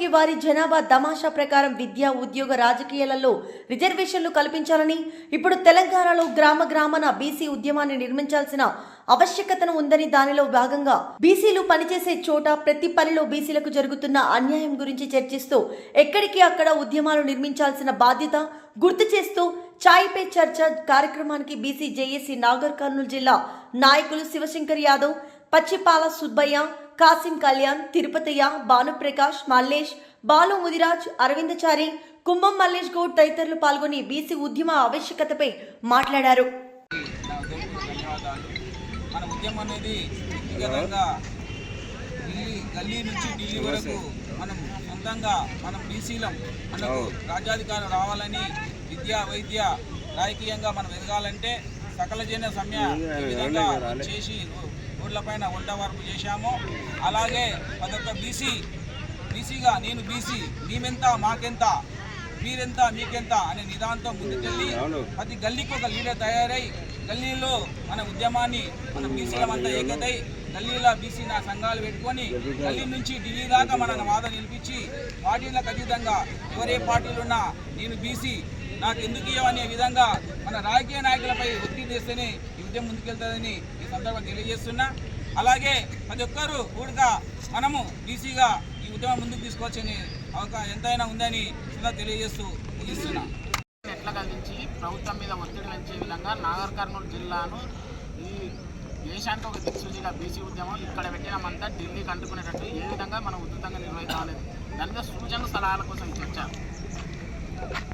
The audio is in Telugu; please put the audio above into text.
ఎవరికి వారి జనాభా తమాషా ప్రకారం విద్య, ఉద్యోగ, రాజకీయాలలో రిజర్వేషన్లు కల్పించాలని, ఇప్పుడు తెలంగాణలో గ్రామాన బీసీ ఉద్యమాన్ని నిర్మించాల్సిన ఆవశ్యకతను ఉందని, దానిలో భాగంగా బీసీలు పనిచేసే చోట ప్రతి పనిలో బీసీలకు జరుగుతున్న అన్యాయం గురించి చర్చిస్తూ ఎక్కడికి అక్కడ ఉద్యమాలు నిర్మించాల్సిన బాధ్యత గుర్తు చేస్తూ చాయ్ పే చర్చ కార్యక్రమానికి బీసీ జేఏసీ నాగర్ కర్నూలు జిల్లా నాయకులు శివశంకర్ యాదవ్, పచ్చిపాల సుబ్బయ్య, కాసిం కళ్యాణ్, తిరుపతయ్య, భానుప్రకాష్, మల్లేష్, బాలు ముదిరాజ్, అరవిందచారి, కుంభం మల్లేష్ గౌడ్ తదితరులు పాల్గొని బీసీ ఉద్యమ ఆవశ్యకతపై మాట్లాడారు. మన ఉద్యమం అనేది వ్యక్తిగతంగా గల్లీ నుంచి ఢిల్లీ వరకు మనం సొంతంగా మనం బీసీలం మనకు రాజ్యాధికారం రావాలని, విద్య, వైద్య, రాజకీయంగా మనం ఎదగాలంటే సకల జన సమ్య ఈ విధంగా చేసి రోడ్లపైన వంట వరకు చేశాము. అలాగే అదొక బీసీగా నేను బీసీ, మేమెంత మాకెంత, మీరెంత మీకెంత అనే నిదానంతో ముందుకెళ్ళి ప్రతి గల్లీకి ఒక లీడర్ తయారై గల్లీలో మన ఉద్యమాన్ని మన బీసీలమంతా ఏకతై గల్లీలో బీసీ నా సంఘాలు పెట్టుకొని గల్లీ నుంచి ఢిల్లీ దాకా మన వాదన నిలిపించి పార్టీలకు అతీతంగా ఎవరే పార్టీలున్నా నేను బీసీ నాకు ఎందుకు ఇవ్వనే విధంగా మన రాజకీయ నాయకులపై ఒత్తిడి చేస్తేనే ఈ ఉద్యమం ముందుకెళ్తుందని ఈ సందర్భంగా తెలియజేస్తున్నా. అలాగే ప్రతి ఒక్కరూ కూడా మనము బీసీగా ఈ ఉద్యమం ముందుకు తీసుకోవచ్చని అవకాశం ఎంతైనా ఉందని తెలియజేస్తూ ముగిస్తున్నా. ఎట్లా కలిగించి ప్రభుత్వం మీద ఒత్తిడి పెంచే విధంగా నాగర్ కర్నూలు జిల్లాను ఈ దేశానికి ఒక దిక్సూచిగా బీసీ ఉద్యమం ఇక్కడ పెట్టినామంతా ఢిల్లీకి అంటుకునేటట్టు ఏ విధంగా మనం ఉధృతంగా నిర్వహించాలి, దాని మీద సూచనలు సలహాల కోసం ఇచ్చి వచ్చారు.